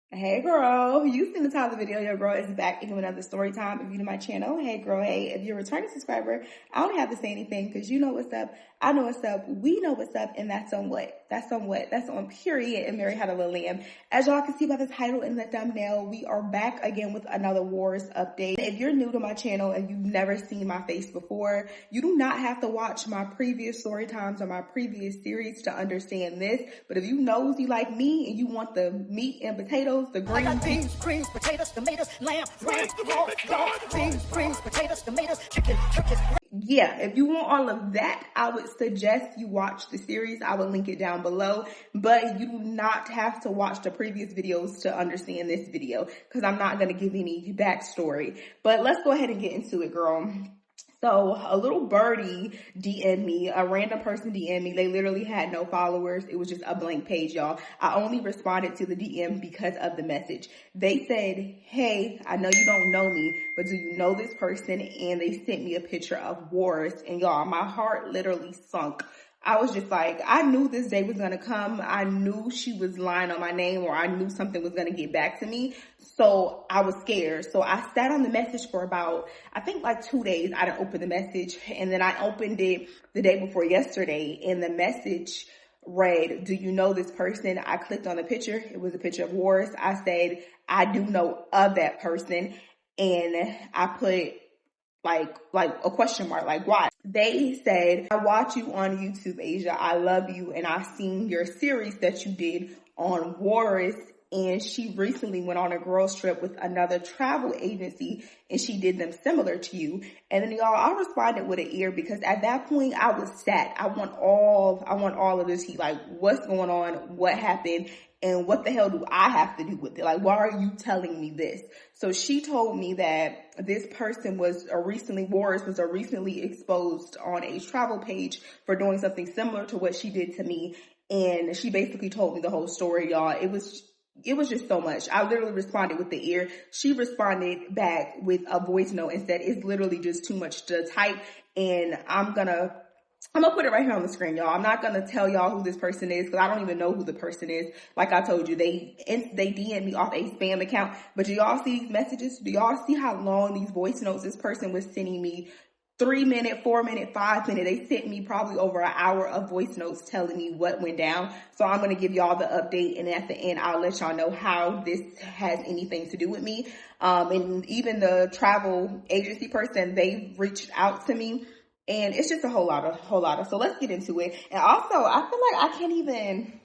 Hey girl, you seen the title of the video. Your girl is back again with another story time. If you're new to my channel, hey girl, hey. If you're a returning subscriber, I don't have to say anything because you know what's up, I know what's up, we know what's up, and that's on what? That's on what? That's on period and Mary Had a Little Lamb. As y'all can see by the title and the thumbnail, we are back again with another Wars update. If you're new to my channel and you've never seen my face before, you do not have to watch my previous story times or my previous series to understand this. But if you nosy like me and you want the meat and potatoes, the green beans, greens, potatoes, tomatoes, lamb, ram, raw, dog, beans, greens, potatoes, tomatoes, chicken, turkeys. Yeah, if you want all of that, I would suggest you watch the series. I will link it down below, but you do not have to watch the previous videos to understand this video because I'm not going to give any backstory. But let's go ahead and get into it, girl. So a little birdie DM'd me, a random person DM'd me. They literally had no followers. It was just a blank page, y'all. I only responded to the DM because of the message. They said, hey, I know you don't know me, but do you know this person? And they sent me a picture of Walrus. And y'all, my heart literally sunk. I was just like, I knew this day was going to come. I knew she was lying on my name, or I knew something was going to get back to me. So I was scared. So I sat on the message for about, I think like 2 days. I didn't open the message. And then I opened it the day before yesterday. And the message read, do you know this person? I clicked on the picture. It was a picture of Walrus. I said, I do know of that person. And I put like a question mark, like why? They said, I watch you on YouTube, Asia. I love you. And I seen your series that you did on Walrus. And she recently went on a girls trip with another travel agency and she did them similar to you. And then y'all, I responded with an ear because at that point I was sad. I want all of this heat. Like, what's going on? What happened? And what the hell do I have to do with it? Like, why are you telling me this? So she told me that this person Walrus was recently exposed on a travel page for doing something similar to what she did to me. And she basically told me the whole story, y'all. It was just so much. I literally responded with the ear. She responded back with a voice note and said, it's literally just too much to type. And I'm gonna put it right here on the screen, y'all. I'm not going to tell y'all who this person is because I don't even know who the person is. Like I told you, they DM'd me off a spam account. But do y'all see these messages? Do y'all see how long these voice notes this person was sending me? 3 minute, 4 minute, 5 minute. They sent me probably over an hour of voice notes telling me what went down. So I'm going to give y'all the update. And at the end, I'll let y'all know how this has anything to do with me. And even the travel agency person, they reached out to me. And it's just a whole lot of. So let's get into it. And also, I feel like I can't even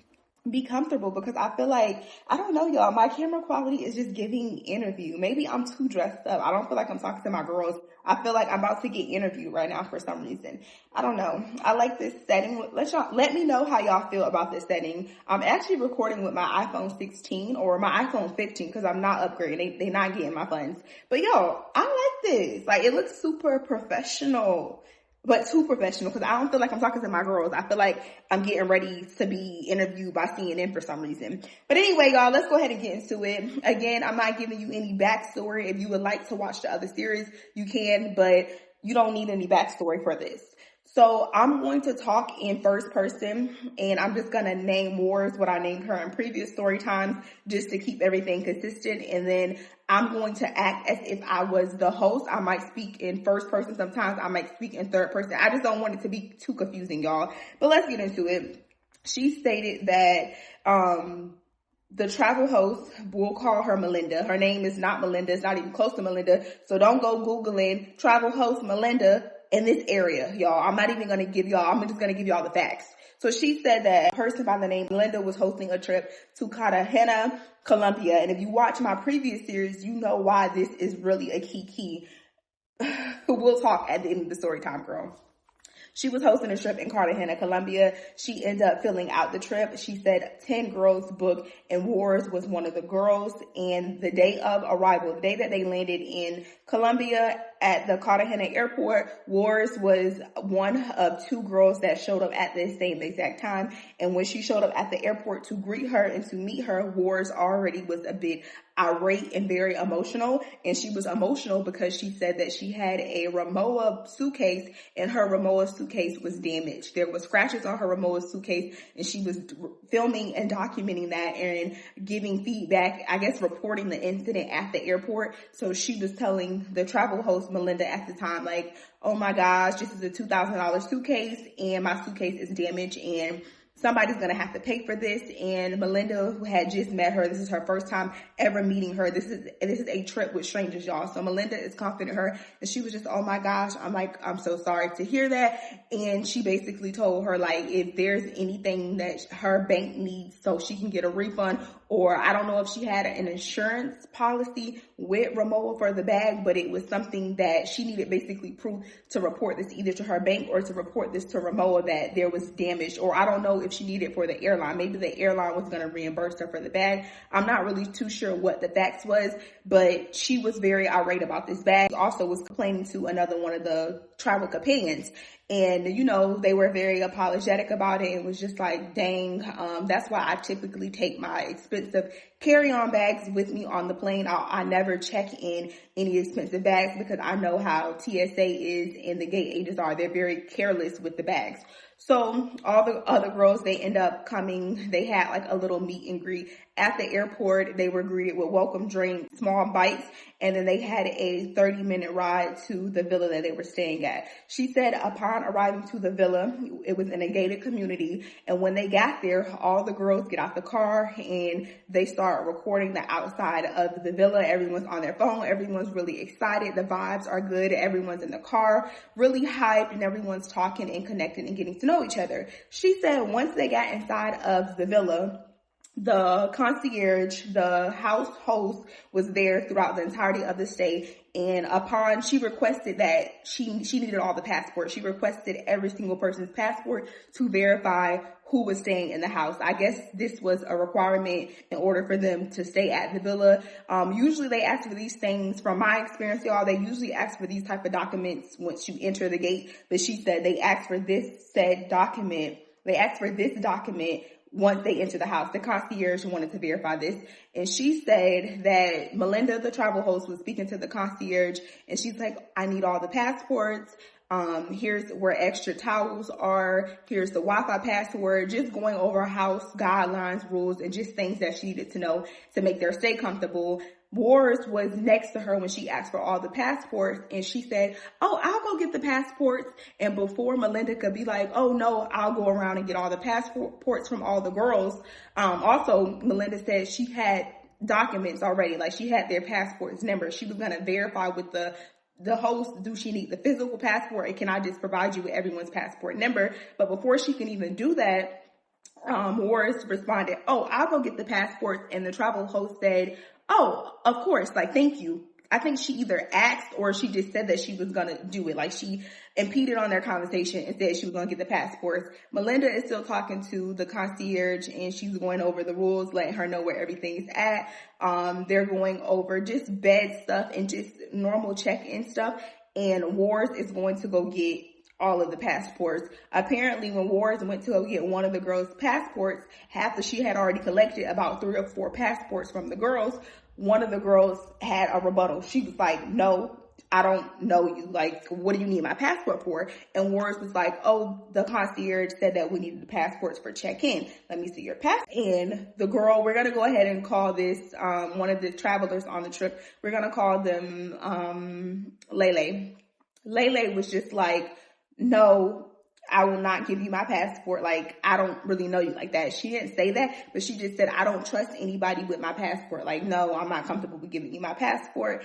be comfortable because I feel like, I don't know, y'all, my camera quality is just giving interview. Maybe I'm too dressed up. I don't feel like I'm talking to my girls. I feel like I'm about to get interviewed right now for some reason. I don't know. I like this setting. Let me know how y'all feel about this setting. I'm actually recording with my iPhone 16 or my iPhone 15 because I'm not upgrading. They're not getting my funds. But yo, I like this. Like, it looks super professional. But too professional because I don't feel like I'm talking to my girls. I feel like I'm getting ready to be interviewed by CNN for some reason. But anyway, y'all, let's go ahead and get into it. Again, I'm not giving you any backstory. If you would like to watch the other series, you can, but you don't need any backstory for this. So I'm going to talk in first person and I'm just going to name Wars what I named her in previous story times just to keep everything consistent. And then I'm going to act as if I was the host. I might speak in first person sometimes. I might speak in third person. I just don't want it to be too confusing, y'all. But let's get into it. She stated that the travel host, we'll call her Melinda. Her name is not Melinda. It's not even close to Melinda. So don't go Googling travel host Melinda in this area, y'all. I'm not even going to give y'all, I'm just going to give y'all the facts. So she said that a person by the name Melinda was hosting a trip to Cartagena, Colombia. And if you watch my previous series, you know why this is really a key. We'll talk at the end of the story time, girl. She was hosting a trip in Cartagena, Colombia. She ended up filling out the trip. She said 10 girls booked and Wars was one of the girls. And the day of arrival, the day that they landed in Colombia at the Cartagena airport, Wars was one of 2 girls that showed up at the same exact time. And when she showed up at the airport to greet her and to meet her, Wars already was a bit irate and very emotional. And she was emotional because she said that she had a Rimowa suitcase and her Rimowa suitcase was damaged. There was scratches on her Rimowa suitcase, and she was filming and documenting that and giving feedback, I guess reporting the incident at the airport. So she was telling the travel host, Melinda, at the time, like, oh my gosh, this is a $2,000 suitcase and my suitcase is damaged and somebody's going to have to pay for this. And Melinda, who had just met her, this is her first time ever meeting her. This is a trip with strangers, y'all. So Melinda is confident her, and she was just, oh my gosh, I'm so sorry to hear that. And she basically told her, like, if there's anything that her bank needs so she can get a refund, or I don't know if she had an insurance policy with Rimowa for the bag, but it was something that she needed basically proof to report this either to her bank or to report this to Rimowa that there was damage, or I don't know if she needed it for the airline. Maybe the airline was going to reimburse her for the bag. I'm not really too sure what the facts was, but she was very irate about this bag. She also was complaining to another one of the travel companions. And, you know, they were very apologetic about it. It was just like, dang, that's why I typically take my expensive carry-on bags with me on the plane. I never check in any expensive bags because I know how TSA is and the gate agents are. They're very careless with the bags. So all the other girls, they end up coming. They had like a little meet and greet at the airport. They were greeted with welcome drinks, small bites, and then they had a 30-minute ride to the villa that they were staying at. She said upon arriving to the villa, it was in a gated community, and when they got there, all the girls get out the car and they start recording the outside of the villa. Everyone's on their phone. Everyone's really excited. The vibes are good. Everyone's in the car, really hyped, and everyone's talking and connecting and getting to know each other. She said once they got inside of the villa, the concierge, the house host, was there throughout the entirety of the stay. And upon, she requested that she needed all the passports. She requested every single person's passport to verify who was staying in the house. I guess this was a requirement in order for them to stay at the villa. Usually they ask for these things. From my experience, y'all, they usually ask for these type of documents once you enter the gate. But she said they asked for this said document. They asked for this document once they enter the house. The concierge wanted to verify this. And she said that Melinda, the travel host, was speaking to the concierge, and she's like, I need all the passports. Here's where extra towels are. Here's the Wi-Fi password. Just going over house guidelines, rules, and just things that she needed to know to make their stay comfortable. Walrus was next to her when she asked for all the passports, and she said, oh, I'll go get the passports. And before Melinda could be like, oh no, I'll go around and get all the passports from all the girls. Also, Melinda said she had documents already, like she had their passports number. She was going to verify with the host, do she need the physical passport, and can I just provide you with everyone's passport number? But before she can even do that, Walrus responded, oh, I'll go get the passports. And the travel host said, oh, of course, like, thank you. I think she either asked or she just said that she was going to do it. Like, she impeded on their conversation and said she was going to get the passports. Melinda is still talking to the concierge, and she's going over the rules, letting her know where everything's at. They're going over just bed stuff and just normal check-in stuff. And Wars is going to go get all of the passports. Apparently, when Wars went to go get one of the girls' passports, after she had already collected about 3 or 4 passports from the girls, one of the girls had a rebuttal. She was like, no, I don't know you. Like, what do you need my passport for? And Wars was like, oh, the concierge said that we needed the passports for check-in. Let me see your passport. And the girl, we're going to go ahead and call this one of the travelers on the trip. We're going to call them Lele. Lele was just like, no, I will not give you my passport. Like, I don't really know you like that. She didn't say that, but she just said, I don't trust anybody with my passport. Like, no, I'm not comfortable with giving you my passport.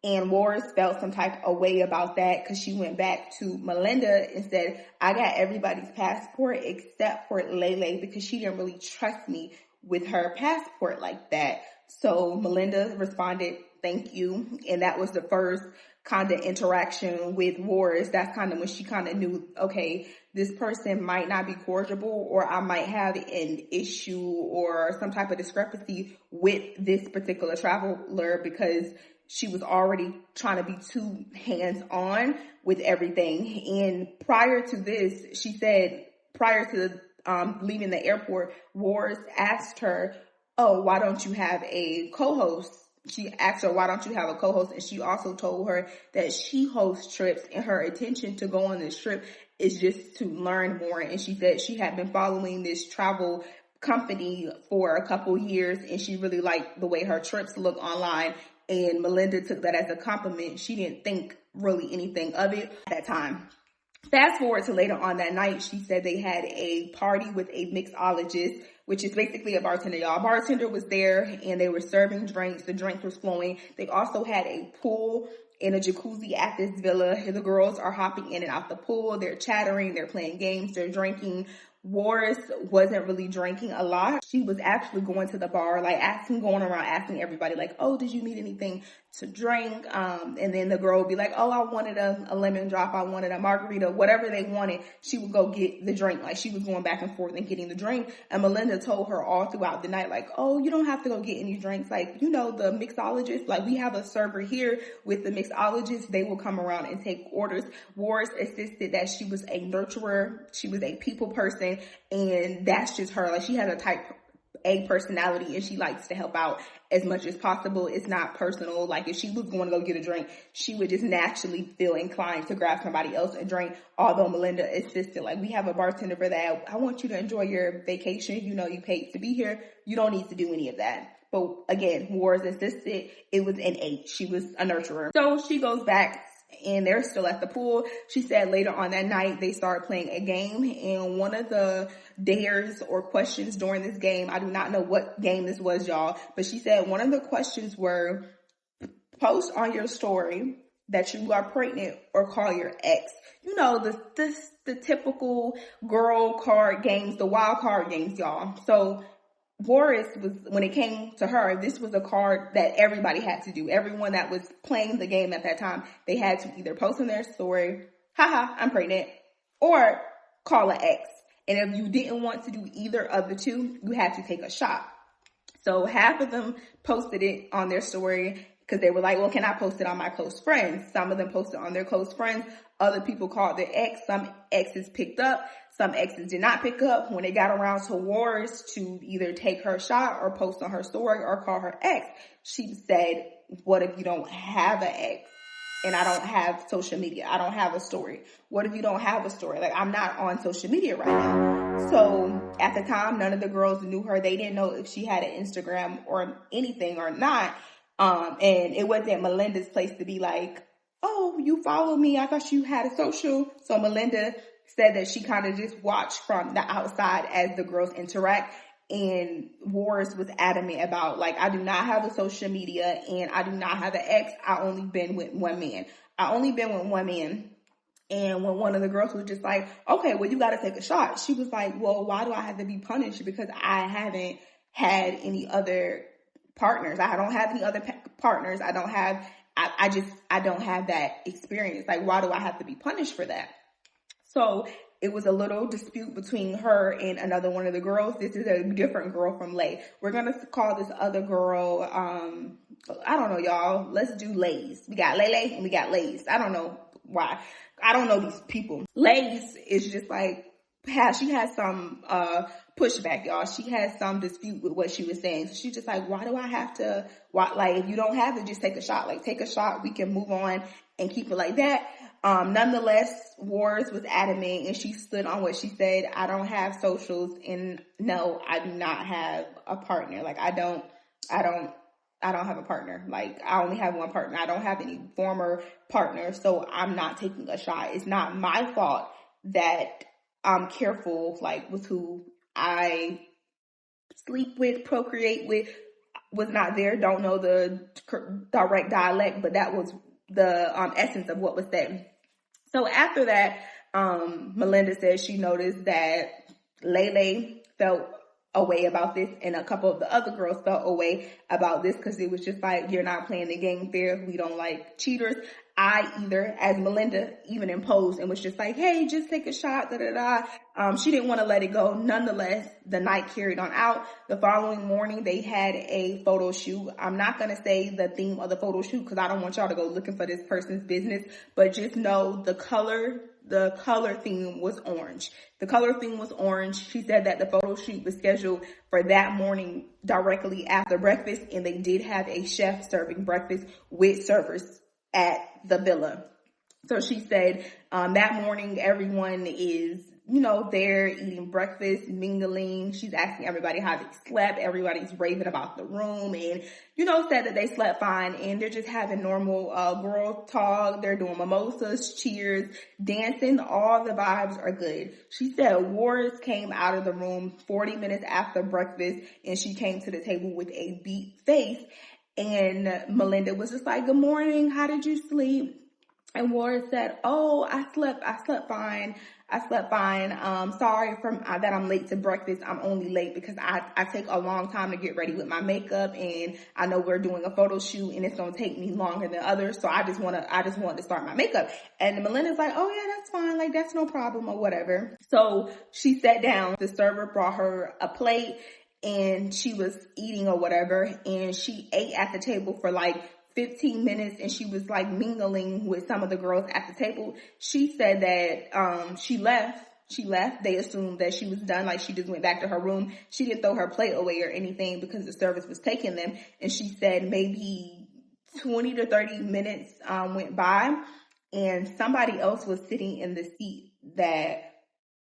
And Walrus felt some type of way about that because she went back to Melinda and said, I got everybody's passport except for Lele because she didn't really trust me with her passport like that. So Melinda responded, thank you. And that was the first kind of interaction with Walrus. That's kind of when she kind of knew, okay, this person might not be cordial, or I might have an issue or some type of discrepancy with this particular traveler because she was already trying to be too hands-on with everything. And prior to this, she said, prior to leaving the airport, Walrus asked her, oh, why don't you have a co-host? She asked her, why don't you have a co-host? And she also told her that she hosts trips, and her intention to go on this trip is just to learn more. And she said she had been following this travel company for a couple years, and she really liked the way her trips look online. And Melinda took that as a compliment. She didn't think really anything of it at that time. Fast forward to later on that night, she said they had a party with a mixologist, which is basically a bartender, y'all. A bartender was there and they were serving drinks. The drink was flowing. They also had a pool and a jacuzzi at this villa. The girls are hopping in and out the pool. They're chattering. They're playing games. They're drinking. Walrus wasn't really drinking a lot. She was actually going to the bar, like going around asking everybody, like, oh, did you need anything to drink? And then the girl would be like, oh, I wanted a lemon drop. I wanted a margarita, whatever they wanted. She would go get the drink. Like, she was going back and forth and getting the drink. And Melinda told her all throughout the night, like, oh, you don't have to go get any drinks. Like, you know, the mixologist, like, we have a server here with the mixologist. They will come around and take orders. Walrus insisted that she was a nurturer. She was a people person. And that's just her. Like, she has a type A personality and she likes to help out as much as possible. It's not personal. Like, if she was going to go get a drink, she would just naturally feel inclined to grab somebody else a drink. Although Melinda insisted, like, we have a bartender for that. I want you to enjoy your vacation. You know, you paid to be here. You don't need to do any of that. But again, Walrus insisted it was an 8. She was a nurturer. So she goes back and they're still at the pool. She said later on that night, they started playing a game, and one of the dares or questions during this game, I do not know what game this was, y'all, but she said one of the questions were, post on your story that you are pregnant or call your ex. You know, the typical girl card games, the wild card games, y'all. So Walrus was, when it came to her, this was a card that everybody had to do. Everyone that was playing the game at that time, they had to either post on their story, haha, I'm pregnant, or call an ex. And if you didn't want to do either of the two, you had to take a shot. So half of them posted it on their story because they were like, well, can I post it on my close friends? Some of them posted on their close friends. Other people called their ex. Some exes picked up. Some exes did not pick up. When it got around to Walrus to either take her shot or post on her story or call her ex, she said, what if you don't have an ex? And I don't have social media. I don't have a story. What if you don't have a story? Like, I'm not on social media right now. So at the time, none of the girls knew her. They didn't know if she had an Instagram or anything or not. And it wasn't Melinda's place to be like, oh, you follow me. I thought you had a social. So Melinda said that she kind of just watched from the outside as the girls interact. And Walrus was adamant about, like, I do not have a social media and I do not have an ex. I only been with one man. And when one of the girls was just like, okay, well, you got to take a shot. She was like, well, why do I have to be punished? Because I haven't had any other partners. I don't have any other partners. I don't have that experience. Like, why do I have to be punished for that? So it was a little dispute between her and another one of the girls. This is a different girl from Lay. We're going to call this other girl, I don't know, y'all. Let's do Lays. We got Lay and we got Lays. I don't know why. I don't know these people. Lays is just like, she has some pushback, y'all. She has some dispute with what she was saying. So she's just like, why do I have to, like, if you don't have it, just take a shot. Like, take a shot. We can move on and keep it like that. Nonetheless, Walrus was adamant and she stood on what she said. I don't have socials, and no, I do not have a partner. Like, I don't have a partner. Like, I only have one partner. I don't have any former partners, so I'm not taking a shot. It's not my fault that I'm careful, like, with who I sleep with, procreate with, was not there. Don't know the direct dialect, but that was the essence of what was said. So after that, Melinda said she noticed that Lele felt a way about this, and a couple of the other girls felt a way about this because it was just like, you're not playing the game fair. We don't like cheaters. As Melinda, even imposed and was just like, hey, just take a shot, She didn't want to let it go. Nonetheless, the night carried on out. The following morning, they had a photo shoot. I'm not going to say the theme of the photo shoot because I don't want y'all to go looking for this person's business, but just know the color theme was orange. The color theme was orange. She said that the photo shoot was scheduled for that morning directly after breakfast, and they did have a chef serving breakfast with servers at the villa. So she said that morning everyone is, there eating breakfast, mingling. She's asking everybody how they slept. Everybody's raving about the room and, said that they slept fine and they're just having normal girl talk. They're doing mimosas, cheers, dancing. All the vibes are good. She said Walrus came out of the room 40 minutes after breakfast and she came to the table with a beat face. And Melinda was just like, good morning. How did you sleep? And Walrus said, oh, I slept fine. Sorry that I'm late to breakfast. I'm only late because I take a long time to get ready with my makeup and I know we're doing a photo shoot and it's going to take me longer than others. So I just wanted to start my makeup. And Melinda's like, oh yeah, that's fine. Like that's no problem or whatever. So she sat down. The server brought her a plate and she was eating or whatever. And she ate at the table for like 15 minutes and she was like mingling with some of the girls at the table. She said that she left. They assumed that she was done, like she just went back to her room. She didn't throw her plate away or anything because the service was taking them. And she said maybe 20 to 30 minutes went by and somebody else was sitting in the seat that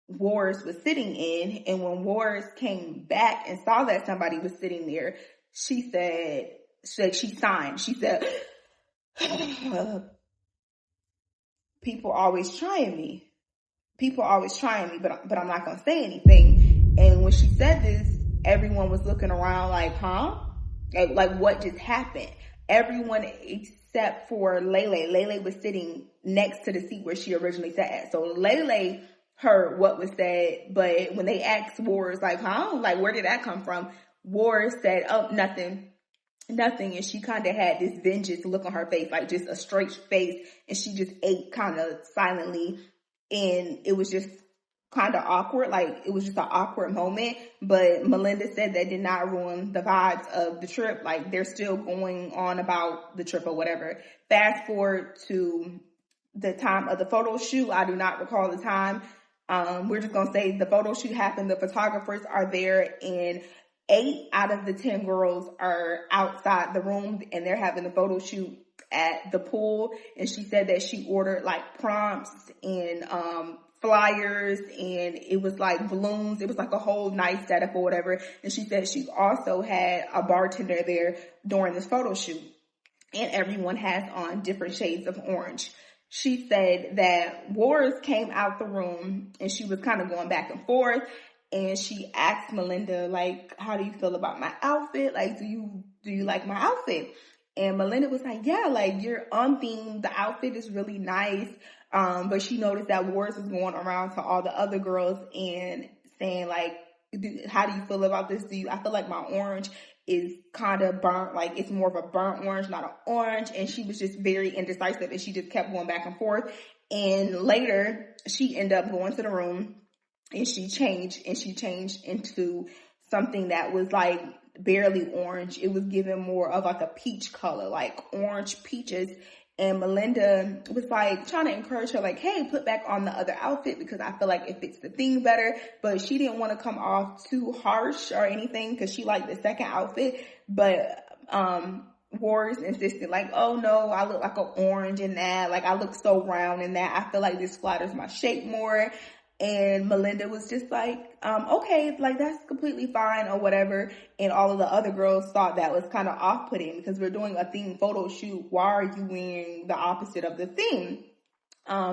Walrus was sitting in. And when Walrus came back and saw that somebody was sitting there, she said, she signed. She said, people always trying me, but I'm not going to say anything. And when she said this, everyone was looking around like, huh? Like what just happened? Everyone except for Lele. Lele was sitting next to the seat where she originally sat at. So Lele heard what was said, but when they asked Walrus, like, huh? Like, where did that come from? Walrus said, oh, nothing. And she kind of had this vengeance look on her face, like just a straight face, and she just ate kind of silently, and it was just kind of awkward, like it was just an awkward moment. But Melinda said that did not ruin the vibes of the trip. Like they're still going on about the trip or whatever. Fast forward to the time of the photo shoot. I do not recall the time. We're just gonna say the photo shoot happened. The photographers are there, and 8 out of the 10 girls are outside the room and they're having the photo shoot at the pool. And she said that she ordered like prompts and flyers and it was like balloons. It was like a whole nice setup or whatever. And she said she also had a bartender there during this photo shoot. And everyone has on different shades of orange. She said that Walrus came out the room and she was kind of going back and forth. And she asked Melinda, like, how do you feel about my outfit? Like, do you like my outfit? And Melinda was like, yeah, like, you're on theme. The outfit is really nice. But she noticed that Walrus was going around to all the other girls and saying, like, how do you feel about this? I feel like my orange is kind of burnt, like, it's more of a burnt orange, not an orange. And she was just very indecisive and she just kept going back and forth. And later, she ended up going to the room. And she changed into something that was like barely orange. It was given more of like a peach color, like orange peaches. And Melinda was like trying to encourage her, like, hey, put back on the other outfit because I feel like it fits the theme better. But she didn't want to come off too harsh or anything because she liked the second outfit. But Walrus insisted, like, oh no, I look like an orange in that. Like I look so round in that. I feel like this flatters my shape more. And Melinda was just like, okay, like that's completely fine or whatever. And all of the other girls thought that was kind of off-putting because we're doing a theme photo shoot. Why are you wearing the opposite of the theme?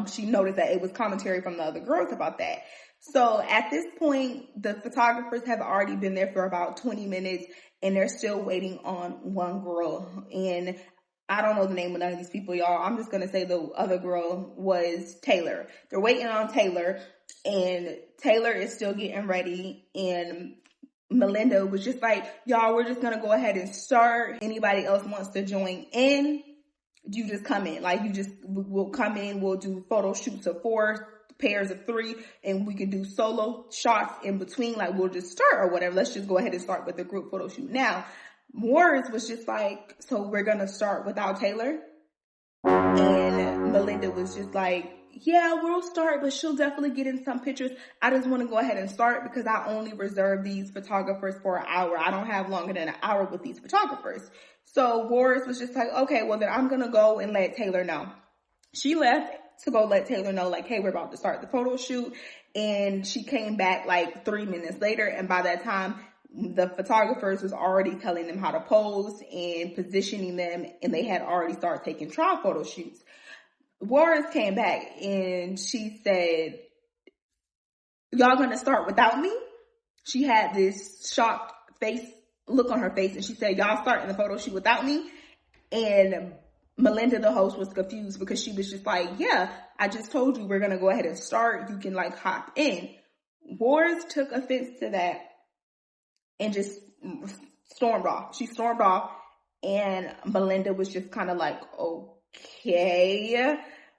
She noticed that it was commentary from the other girls about that. So at this point, the photographers have already been there for about 20 minutes and they're still waiting on one girl. And I don't know the name of none of these people, y'all. I'm just going to say the other girl was Taylor. They're waiting on Taylor. And Taylor is still getting ready. And Melinda was just like, y'all, we're just going to go ahead and start. Anybody else wants to join in, you just come in. Like, we'll come in. We'll do photo shoots of 4 pairs of 3. And we can do solo shots in between. Like, we'll just start or whatever. Let's just go ahead and start with the group photo shoot. Now, Walrus was just like, so we're going to start without Taylor? And Melinda was just like, yeah, we'll start, but she'll definitely get in some pictures. I just want to go ahead and start because I only reserve these photographers for an hour. I don't have longer than an hour with these photographers. So Walrus was just like, okay, well then I'm going to go and let Taylor know. She left to go let Taylor know, like, hey, we're about to start the photo shoot. And she came back like 3 minutes later. And by that time, the photographers was already telling them how to pose and positioning them. And they had already started taking trial photo shoots. Walrus came back and she said, y'all gonna start without me? She had this shocked look on her face, and she said, y'all starting the photo shoot without me? And Melinda, the host, was confused because she was just like, yeah, I just told you we're gonna go ahead and start. You can like hop in. Walrus took offense to that and just stormed off. She stormed off, and Melinda was just kind of like, okay.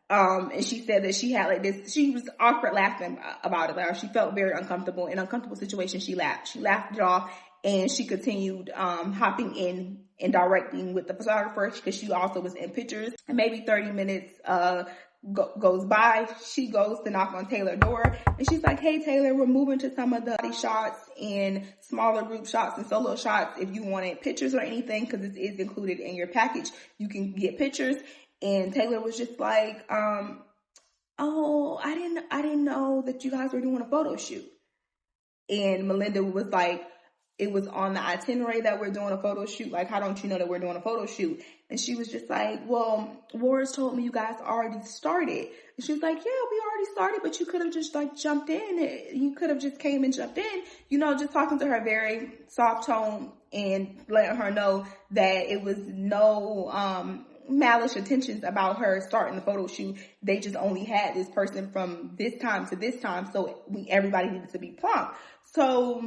And she said that she had like this, she was awkward laughing about it. Like, she felt very uncomfortable. In uncomfortable situations, she laughed. She laughed it off, and she continued hopping in and directing with the photographer because she also was in pictures. And maybe 30 minutes goes by. She goes to knock on Taylor's door, and she's like, hey, Taylor, we're moving to some of the body shots and smaller group shots and solo shots. If you wanted pictures or anything, because this is included in your package, you can get pictures. And Taylor was just like, oh, I didn't know that you guys were doing a photo shoot. And Melinda was like, it was on the itinerary that we're doing a photo shoot. Like, how don't you know that we're doing a photo shoot? And she was just like, well, Walrus told me you guys already started. And she was like, yeah, we already started, but you could have just like jumped in. You could have just came and jumped in, just talking to her very soft tone and letting her know that it was no, malice intentions about her starting the photo shoot. They just only had this person from this time to this time, so everybody needed to be prompt. So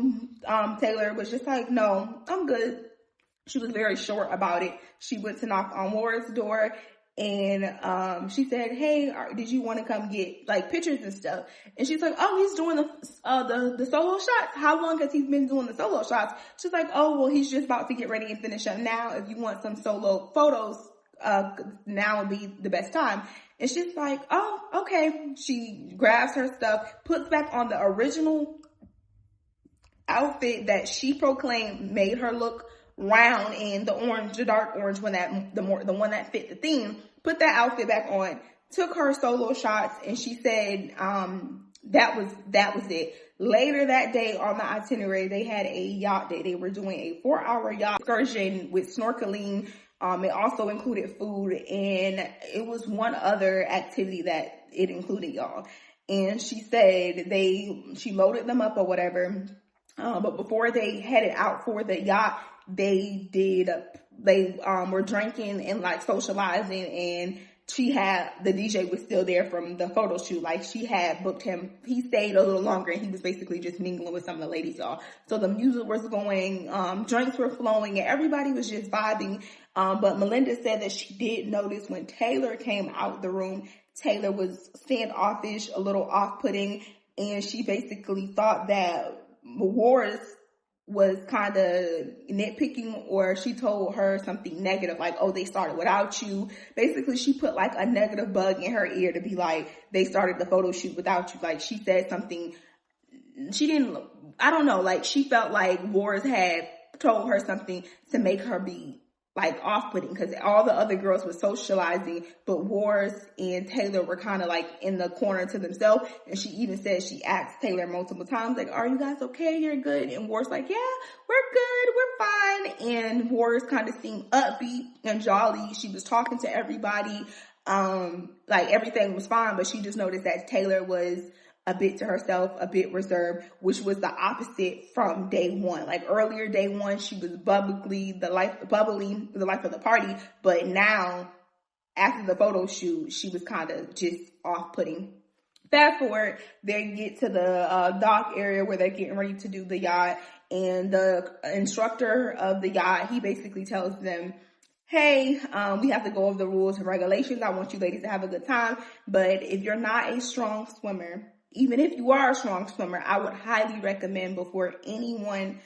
Taylor was just like, no, I'm good. She was very short about it. She went to knock on Walrus' door, and she said, hey, did you want to come get like pictures and stuff? And she's like, oh, he's doing the solo shots. How long has he been doing the solo shots? She's like, oh, well, he's just about to get ready and finish up now. If you want some solo photos, now would be the best time. And she's like, oh, okay. She grabs her stuff, puts back on the original outfit that she proclaimed made her look round in the dark orange one, the one that fit the theme. Put that outfit back on, took her solo shots, and she said that was it. Later that day on the itinerary, they had a yacht day. They were doing a 4-hour yacht excursion with snorkeling. It also included food, and it was one other activity that it included, y'all. And she said she loaded them up or whatever. But before they headed out for the yacht, they were drinking and like socializing, and the DJ was still there from the photo shoot. Like, she had booked him. He stayed a little longer, and he was basically just mingling with some of the ladies, y'all. So the music was going, drinks were flowing, and everybody was just vibing. But Melinda said that she did notice when Taylor came out the room, Taylor was standoffish, a little off-putting, and she basically thought that Walrus was kind of nitpicking, or she told her something negative, like, oh, they started without you. Basically, she put like a negative bug in her ear to be like, they started the photo shoot without you. Like, she said something, I don't know, like, she felt like Walrus had told her something to make her be like off-putting, because all the other girls were socializing, but Walrus and Taylor were kind of like in the corner to themselves. And she even said, she asked Taylor multiple times, like, are you guys okay? You're good? And Walrus like, yeah, we're good, we're fine. And Walrus kind of seemed upbeat and jolly. She was talking to everybody, like everything was fine, but she just noticed that Taylor was a bit to herself, a bit reserved, which was the opposite from day one. Like, earlier day one, she was bubbly, the life of the party. But now, after the photo shoot, she was kind of just off-putting. Fast forward, they get to the dock area where they're getting ready to do the yacht. And the instructor of the yacht, he basically tells them, hey, we have to go over the rules and regulations. I want you ladies to have a good time. But if you're not a strong swimmer, even if you are a strong swimmer, I would highly recommend before anyone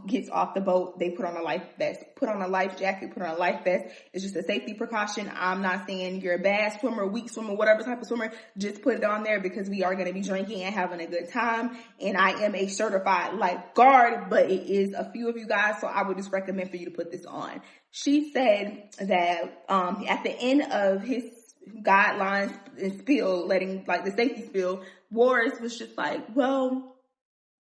gets off the boat, they put on a life vest. Put on a life jacket, put on a life vest. It's just a safety precaution. I'm not saying you're a bad swimmer, weak swimmer, whatever type of swimmer. Just put it on there because we are going to be drinking and having a good time. And I am a certified lifeguard, but it is a few of you guys, so I would just recommend for you to put this on. She said that at the end of guidelines and spill, letting like the safety spill, Walrus was just like, well,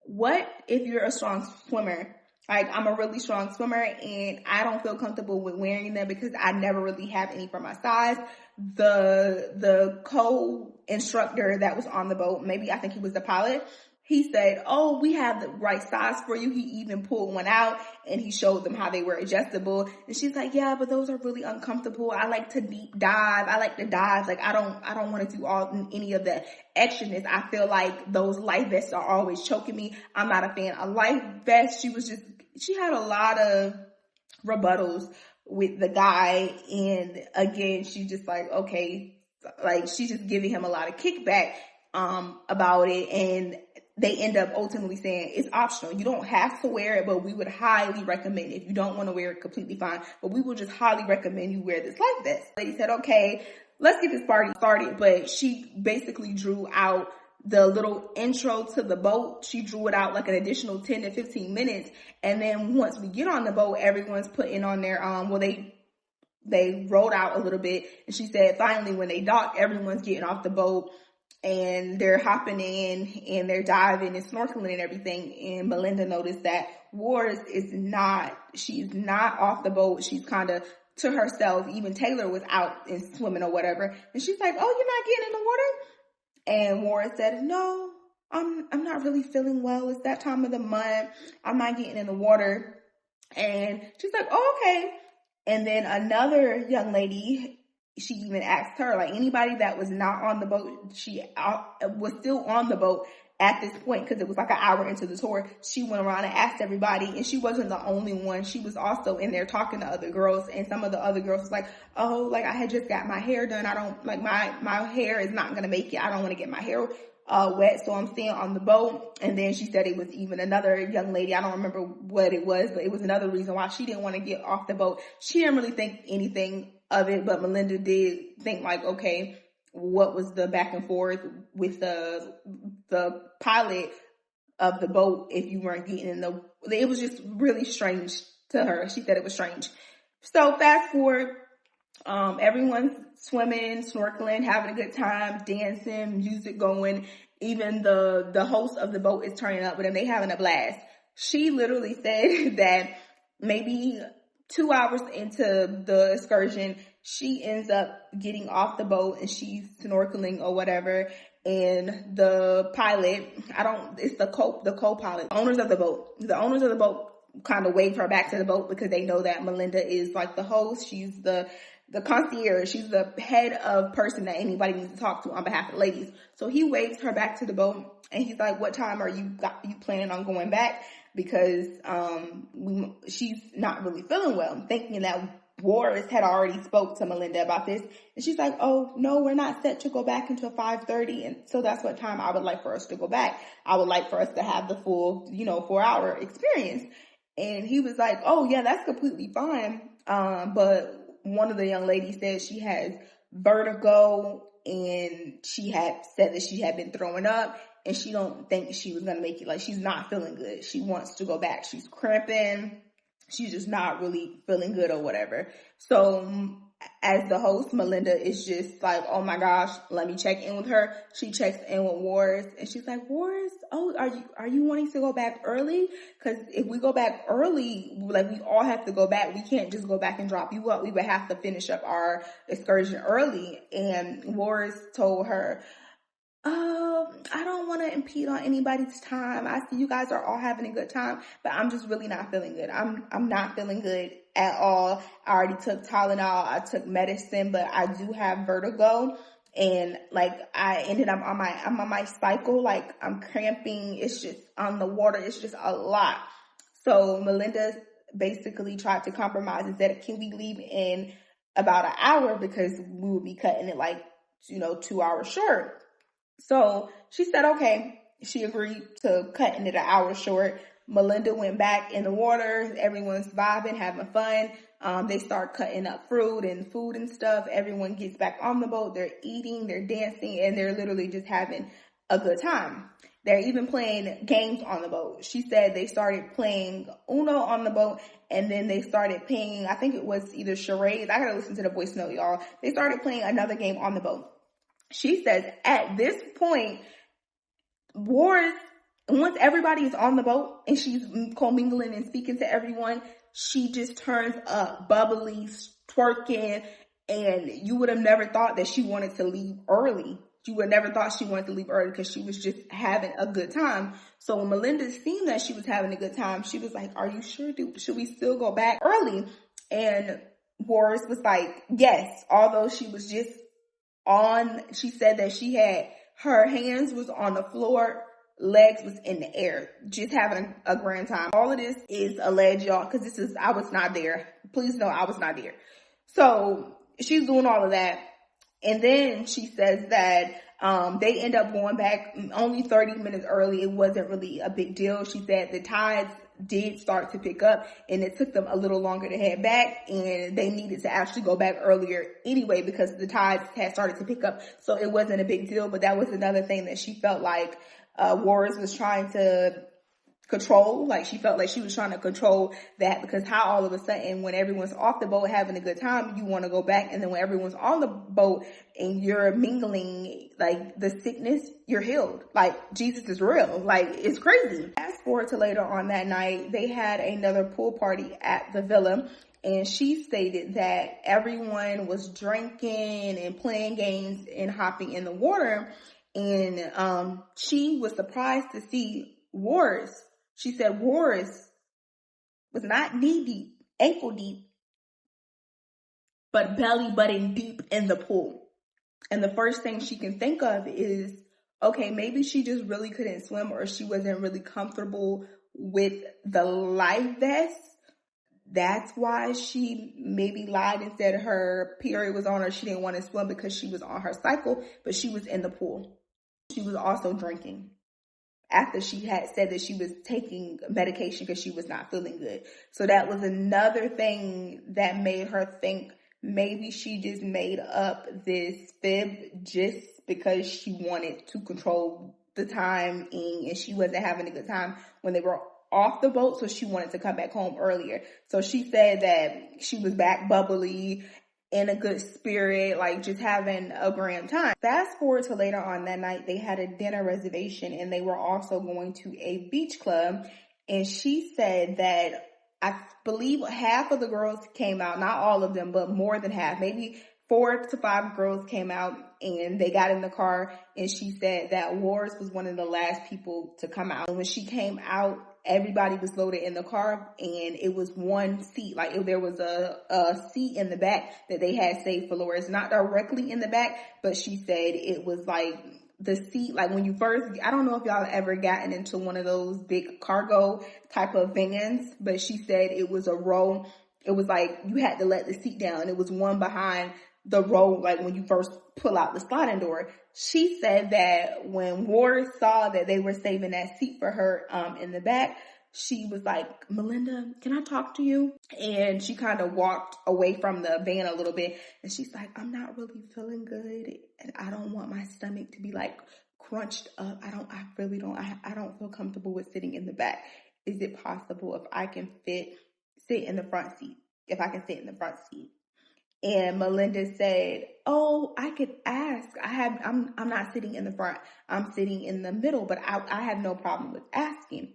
what if you're a strong swimmer? Like, I'm a really strong swimmer and I don't feel comfortable with wearing them because I never really have any for my size. The co-instructor that was on the boat, maybe I think he was the pilot, he said, oh, we have the right size for you. He even pulled one out and he showed them how they were adjustable. And she's like, yeah, but those are really uncomfortable. I like to deep dive. I like to dive. Like, I don't want to do any of the extraness. I feel like those life vests are always choking me. I'm not a fan of life vests. She had a lot of rebuttals with the guy. And again, she just like, okay, like she's just giving him a lot of kickback, about it. And they end up ultimately saying it's optional. You don't have to wear it, but we would highly recommend it. If you don't want to wear it, completely fine. But we will just highly recommend you wear this life vest. Lady said, okay, let's get this party started. But she basically drew out the little intro to the boat. She drew it out like an additional 10 to 15 minutes. And then once we get on the boat, everyone's putting on their, they rode out a little bit. And she said, finally, when they dock, everyone's getting off the boat. And they're hopping in and they're diving and snorkeling and everything. And Melinda noticed that Walrus she's not off the boat. She's kind of to herself. Even Taylor was out and swimming or whatever. And she's like, oh, you're not getting in the water? And Walrus said, no, I'm not really feeling well. It's that time of the month. I'm not getting in the water. And she's like, oh, okay. And then another young lady, she even asked her, like anybody that was not on the boat, she was still on the boat at this point because it was like an hour into the tour. She went around and asked everybody, and she wasn't the only one. She was also in there talking to other girls, and some of the other girls was like, oh, like I had just got my hair done. I don't like my hair is not going to make it. I don't want to get my hair wet, so I'm staying on the boat. And then she said it was even another young lady, I don't remember what it was, but it was another reason why she didn't want to get off the boat. She didn't really think anything of it, but Melinda did think like, okay, what was the back and forth with the pilot of the boat if you weren't getting in it was just really strange to her. She said it was strange. So fast forward, everyone's swimming, snorkeling, having a good time, dancing, music going. Even the host of the boat is turning up with them. They having a blast. She literally said that maybe 2 hours into the excursion, she ends up getting off the boat and she's snorkeling or whatever. And the pilot, it's the co-pilot, the owners of the boat kind of wave her back to the boat because they know that Melinda is like the host. She's the concierge. She's the head of person that anybody needs to talk to on behalf of the ladies. So he waves her back to the boat and he's like, what time are you planning on going back? Because, she's not really feeling well. Thinking that Walrus had already spoke to Melinda about this. And she's like, oh, no, we're not set to go back until 5:30. And so that's what time I would like for us to go back. I would like for us to have the full, 4-hour experience. And he was like, oh, yeah, that's completely fine. But one of the young ladies said she has vertigo and she had said that she had been throwing up and she don't think she was going to make it. Like, she's not feeling good. She wants to go back. She's cramping. She's just not really feeling good or whatever. So as the host, Melinda is just like, oh my gosh, let me check in with her. She checks in with Walrus and she's like, Walrus, oh, are you wanting to go back early? Cause if we go back early, like we all have to go back. We can't just go back and drop you up. We would have to finish up our excursion early. And Walrus told her, I don't want to impede on anybody's time. I see you guys are all having a good time, but I'm just really not feeling good. I'm not feeling good at all. I already took Tylenol. I took medicine, but I do have vertigo. And like I ended up I'm on my cycle. Like I'm cramping. It's just on the water. It's just a lot. So Melinda basically tried to compromise and said, can we leave in about an hour because we will be cutting it like, 2 hours short. So she said, okay. She agreed to cutting it an hour short. Melinda went back in the water. Everyone's vibing, having fun. They start cutting up fruit and food and stuff. Everyone gets back on the boat. They're eating, they're dancing, and they're literally just having a good time. They're even playing games on the boat. She said they started playing Uno on the boat, and then they started playing, I think it was either charades. I gotta listen to the voice note, y'all. They started playing another game on the boat. She says at this point, Walrus, once everybody is on the boat and she's commingling and speaking to everyone, she just turns up, bubbly, twerking, and you would have never thought that she wanted to leave early. You would have never thought she wanted to leave early because she was just having a good time. So when Melinda seen that she was having a good time, she was like, are you sure? Should we still go back early? And Walrus was like, yes, although she was just she said that she had, her hands was on the floor, legs was in the air, just having a grand time. All of this is alleged, y'all, because I was not there. Please know I was not there. So she's doing all of that. And then she says that they end up going back only 30 minutes early. It wasn't really a big deal. She said the tides did start to pick up and it took them a little longer to head back, and they needed to actually go back earlier anyway because the tides had started to pick up. So it wasn't a big deal, but that was another thing that she felt like Walrus was trying to control. Like she felt like she was trying to control that, because how all of a sudden when everyone's off the boat having a good time, you want to go back, and then when everyone's on the boat and you're mingling, like the sickness, you're healed. Like Jesus is real. Like it's crazy. Fast forward to later on that night, they had another pool party at the villa, and she stated that everyone was drinking and playing games and hopping in the water, and she was surprised to see Walrus. She said Walrus was not knee deep, ankle deep, but belly button deep in the pool. And the first thing she can think of is, okay, maybe she just really couldn't swim, or she wasn't really comfortable with the life vest. That's why she maybe lied and said her period was on her. She didn't want to swim because she was on her cycle, but she was in the pool. She was also drinking after she had said that she was taking medication because she was not feeling good. So that was another thing that made her think maybe she just made up this fib just because she wanted to control the time, and she wasn't having a good time when they were off the boat, so she wanted to come back home earlier. So she said that she was back bubbly, in a good spirit, like just having a grand time. Fast forward to later on that night, they had a dinner reservation, and they were also going to a beach club. And she said that I believe half of the girls came out, not all of them, but more than half, maybe 4 to 5 girls came out, and they got in the car, and she said that Walrus was one of the last people to come out. And when she came out, everybody was loaded in the car, and it was one seat. Like there was a seat in the back that they had saved for Walrus, not directly in the back, but she said it was like the seat, like when you first, I don't know if y'all ever gotten into one of those big cargo type of vans, but she said it was a row. It was like you had to let the seat down. It was one behind the row, like when you first pull out the sliding door. She said that when Walrus saw that they were saving that seat for her in the back, she was like, Melinda, can I talk to you? And she kind of walked away from the van a little bit, and she's like, I'm not really feeling good, and I don't want my stomach to be like crunched up. I don't feel comfortable with sitting in the back. Is it possible if I can sit in the front seat? If I can sit in the front seat? And Melinda said, oh, I could ask. I'm not sitting in the front. I'm sitting in the middle, but I have no problem with asking.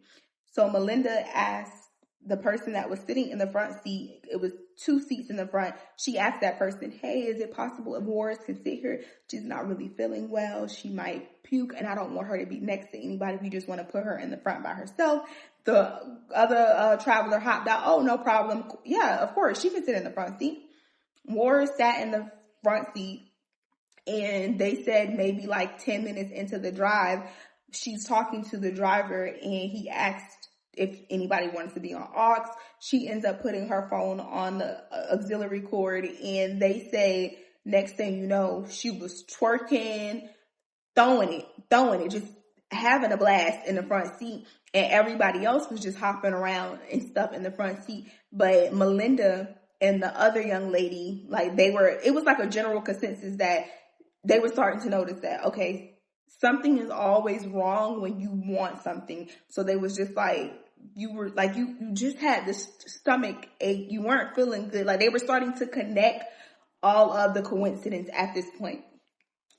So Melinda asked the person that was sitting in the front seat. It was 2 seats in the front. She asked that person, hey, is it possible if Walrus can sit here? She's not really feeling well. She might puke, and I don't want her to be next to anybody. We just want to put her in the front by herself. The other traveler hopped out. Oh, no problem. Yeah, of course. She can sit in the front seat. Walrus sat in the front seat, and they said maybe like 10 minutes into the drive, she's talking to the driver, and he asked if anybody wants to be on aux. She ends up putting her phone on the auxiliary cord, and they say next thing you know, she was twerking, throwing it, just having a blast in the front seat, and everybody else was just hopping around and stuff in the front seat. But Melinda and the other young lady, like it was like a general consensus that they were starting to notice that, okay, something is always wrong when you want something. So they was just like, you were like, you just had this stomach ache. You weren't feeling good. Like they were starting to connect all of the coincidence at this point.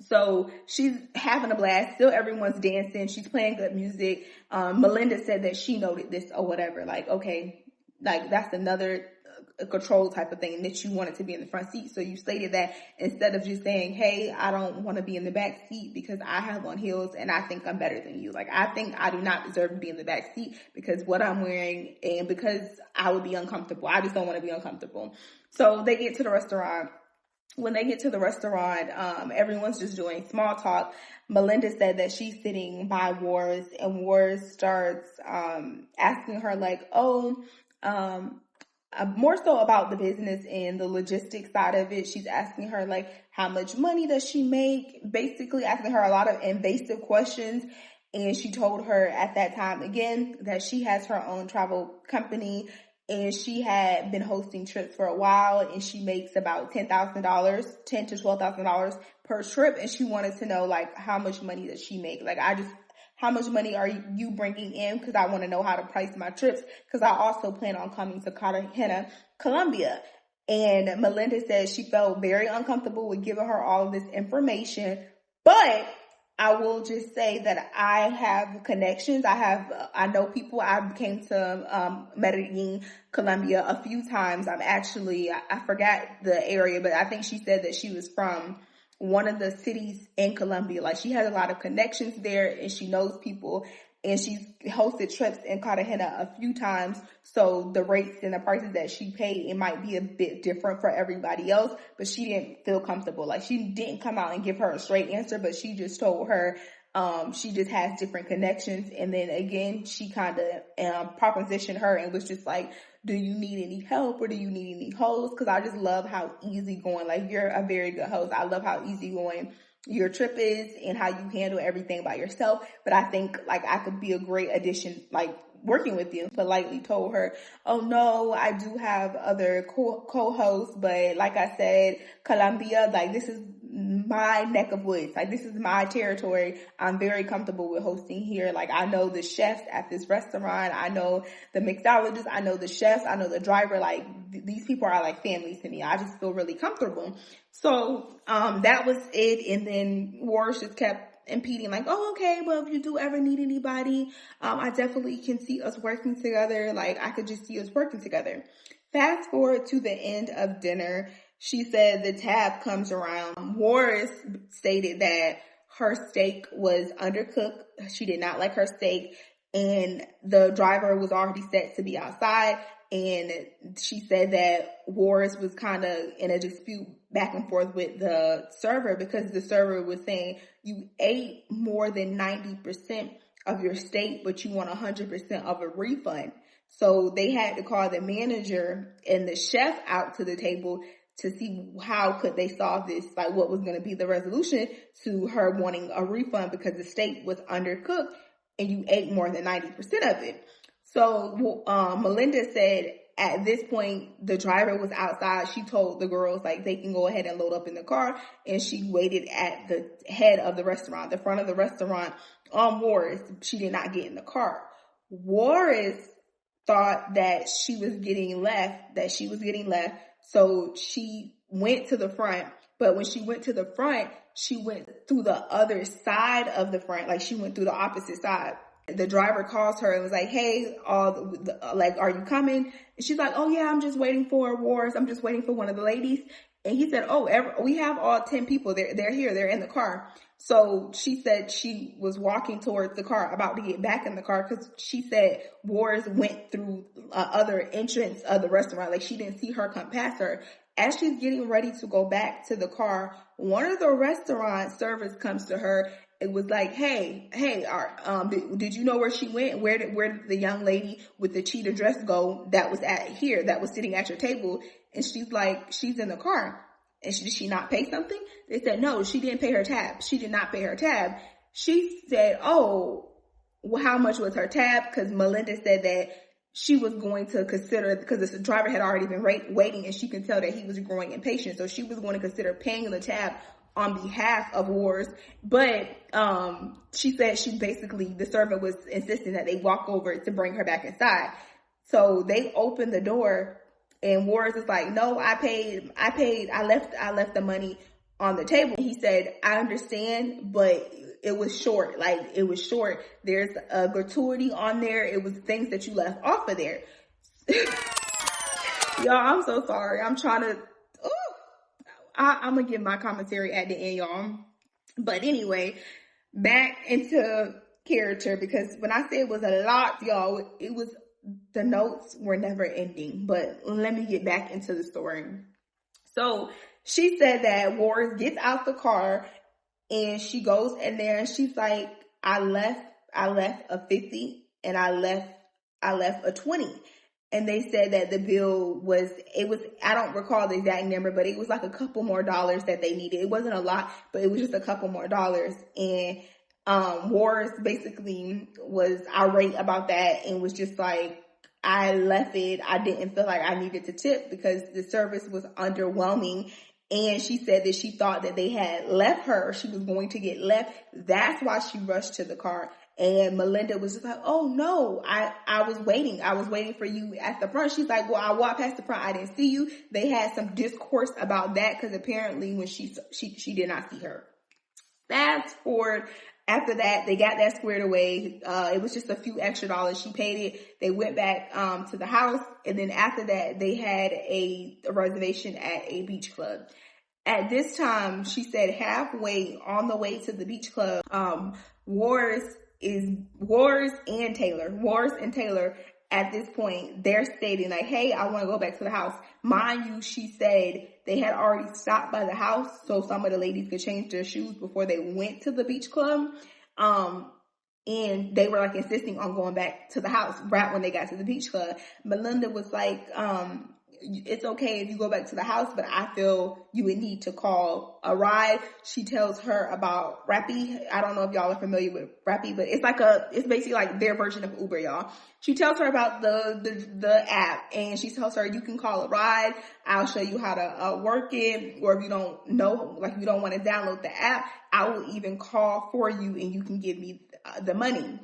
So she's having a blast. Still everyone's dancing. She's playing good music. Melinda said that she noted this or whatever. Like, okay, like that's another control type of thing, that you wanted to be in the front seat. So you stated that instead of just saying, hey, I don't want to be in the back seat because I have on heels and I think I'm better than you. Like, I think I do not deserve to be in the back seat because what I'm wearing and because I would be uncomfortable. I just don't want to be uncomfortable. So they get to the restaurant. When they get to the restaurant, everyone's just doing small talk. Melinda said that she's sitting by Walrus, and Walrus starts asking her like, more so about the business and the logistics side of it. She's asking her like, how much money does she make? Basically asking her a lot of invasive questions. And she told her at that time, again, that she has her own travel company and she had been hosting trips for a while and she makes about $10,000, $10,000 to $12,000 per trip. And she wanted to know like, how much money does she make? Like, how much money are you bringing in? Because I want to know how to price my trips. Because I also plan on coming to Cartagena, Colombia. And Melinda said she felt very uncomfortable with giving her all of this information. But I will just say that I have connections. I know people. I came to Medellin, Colombia a few times. I forgot the area, but I think she said that she was from one of the cities in Colombia. Like she has a lot of connections there and she knows people and she's hosted trips in Cartagena a few times. So the rates and the prices that she paid, it might be a bit different for everybody else, but she didn't feel comfortable. Like she didn't come out and give her a straight answer, but she just told her, she just has different connections. And then again, she kind of propositioned her and was just like, do you need any help or do you need any hosts? Because I just love how easygoing, like you're a very good host. I love how easygoing your trip is and how you handle everything by yourself. But I think like I could be a great addition, like working with you. Politely told her, oh no, I do have other co-hosts, but like I said, Colombia, like this is my neck of woods. Like this is my territory. I'm very comfortable with hosting here. Like I know the chefs at this restaurant. I know the mixologists. I know the chefs. I know the driver. Like these people are like family to me. I just feel really comfortable. So, that was it. And then Walrus just kept impeding like, oh, okay, well, if you do ever need anybody, I definitely can see us working together. Like I could just see us working together. Fast forward to the end of dinner. She said the tab comes around. Walrus stated that her steak was undercooked. She did not like her steak. And the driver was already set to be outside. And she said that Walrus was kind of in a dispute back and forth with the server because the server was saying you ate more than 90% of your steak, but you want 100% of a refund. So they had to call the manager and the chef out to the table to see how could they solve this, like what was going to be the resolution to her wanting a refund because the steak was undercooked and you ate more than 90% of it. So Melinda said at this point, the driver was outside. She told the girls like they can go ahead and load up in the car. And she waited at the head of the restaurant, the front of the restaurant on Walrus. She did not get in the car. Walrus thought that she was getting left. So she went to the front. But when she went to the front, she went through the other side of the front. Like she went through the opposite side. The driver calls her and was like, hey, are you coming? And she's like, oh yeah, I'm just waiting for Walrus. I'm just waiting for one of the ladies. And he said, oh, we have all 10 people. They're here. They're in the car. So she said she was walking towards the car, about to get back in the car, because she said Walrus went through other entrance of the restaurant. Like she didn't see her come past her. As she's getting ready to go back to the car, one of the restaurant servers comes to her. It was like, hey, did you know where she went? Where did the young lady with the cheetah dress go that was sitting at your table? And she's like, she's in the car. And did she not pay something? They said, no, she didn't pay her tab. She did not pay her tab. She said, oh, well, how much was her tab? Because Melinda said that she was going to consider, because the driver had already been waiting and she could tell that he was growing impatient. So she was going to consider paying the tab on behalf of Walrus, but she said the servant was insisting that they walk over to bring her back inside. So they opened the door, and Walrus is like, no, I left the money on the table. He said, I understand, but it was short. There's a gratuity on there. It was things that you left off of there. Y'all, I'm so sorry. I'm gonna give my commentary at the end, y'all. But anyway, back into character, because when I say it was a lot, y'all, the notes were never ending. But let me get back into the story. So she said that Walrus gets out the car and she goes in there and she's like, I left a 50 and I left a 20. And they said that the bill I don't recall the exact number, but it was like a couple more dollars that they needed. It wasn't a lot, but it was just a couple more dollars. And Walrus basically was irate about that and was just like, I left it. I didn't feel like I needed to tip because the service was underwhelming. And she said that she thought that they had left her. She was going to get left. That's why she rushed to the car. And Melinda was just like, oh no, I was waiting. I was waiting for you at the front. She's like, well, I walked past the front. I didn't see you. They had some discourse about that because apparently when she did not see her. Fast forward. After that, they got that squared away. It was just a few extra dollars. She paid it. They went back to the house. And then after that, they had a reservation at a beach club. At this time, she said halfway on the way to the beach club, Walrus and Taylor, at this point, they're stating like, hey, I want to go back to the house. Mind you, she said they had already stopped by the house so some of the ladies could change their shoes before they went to the beach club. And they were like insisting on going back to the house right when they got to the beach club. Melinda was like, it's okay if you go back to the house, but I feel you would need to call a ride. She tells her about Rappi. I don't know if y'all are familiar with Rappi, but it's basically like their version of Uber, y'all. She tells her about the app, and she tells her you can call a ride. I'll show you how to work it, or if you don't know, like you don't want to download the app, I will even call for you and you can give me the money.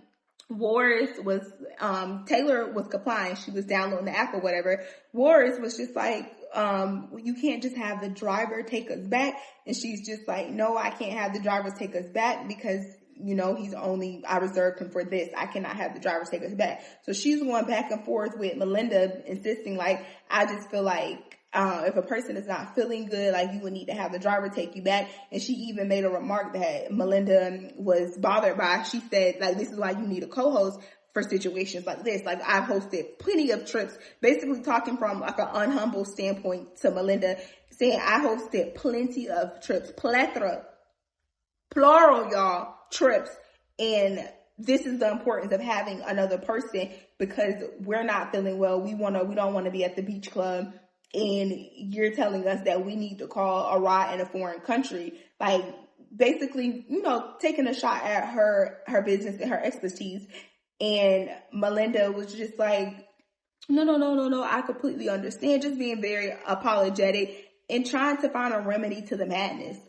Taylor was complying. She was downloading the app or whatever. Walrus was just like, you can't just have the driver take us back. And she's just like, no, I can't have the driver take us back because, I reserved him for this. I cannot have the driver take us back. So she's going back and forth with Melinda, insisting like, I just feel like, if a person is not feeling good, like you would need to have the driver take you back. And she even made a remark that Melinda was bothered by. She said, like, this is why you need a co-host for situations like this. Like, I've hosted plenty of trips, basically talking from like an unhumble standpoint to Melinda, saying I hosted plenty of trips, plethora, plural, y'all, trips. And this is the importance of having another person because we're not feeling well. We don't want to be at the beach club. And you're telling us that we need to call a ride in a foreign country, like basically, taking a shot at her business and her expertise. And Melinda was just like, no, I completely understand. Just being very apologetic and trying to find a remedy to the madness.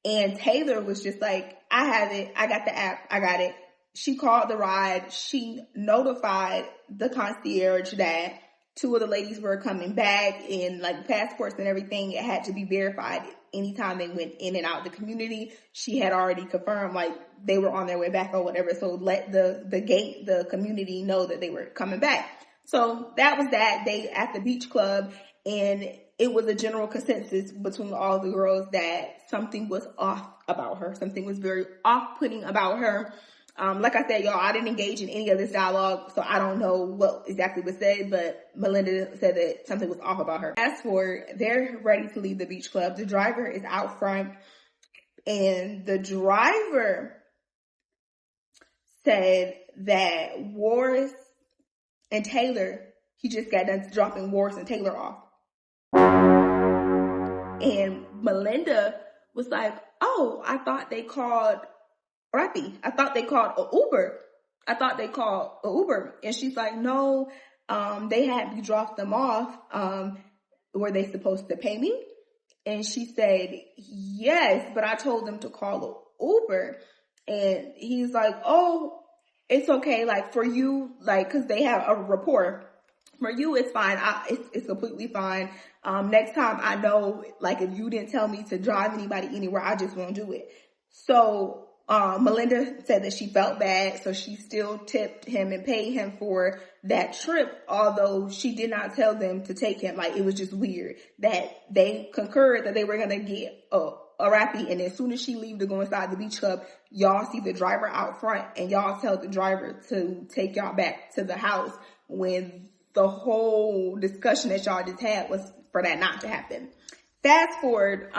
And Taylor was just like, I have it. I got the app. I got it. She called the ride. She notified the concierge that 2 of the ladies were coming back and like passports and everything. It had to be verified anytime they went in and out the community. She had already confirmed like they were on their way back or whatever. So let the community know that they were coming back. So that was that day at the beach club. And it was a general consensus between all the girls that something was off about her. Something was very off-putting about her. Like I said, y'all, I didn't engage in any of this dialogue, so I don't know what exactly was said, but Melinda said that something was off about her. As for, they're ready to leave the beach club. The driver is out front, and the driver said that Walrus and Taylor, he just got done dropping Walrus and Taylor off. And Melinda was like, oh, I thought they called Rappi. I thought they called Uber. And she's like, no, they had me drop them off. Were they supposed to pay me? And she said, yes, but I told them to call an Uber. And he's like, oh, it's okay. Like for you, like, cause they have a rapport. For you, it's fine. It's completely fine. Next time I know, like if you didn't tell me to drive anybody anywhere, I just won't do it. So, Melinda said that she felt bad, so she still tipped him and paid him for that trip, although she did not tell them to take him. Like, it was just weird that they concurred that they were gonna get a rappy, and as soon as she leaves to go inside the beach club, y'all see the driver out front, and y'all tell the driver to take y'all back to the house, when the whole discussion that y'all just had was for that not to happen. Fast forward,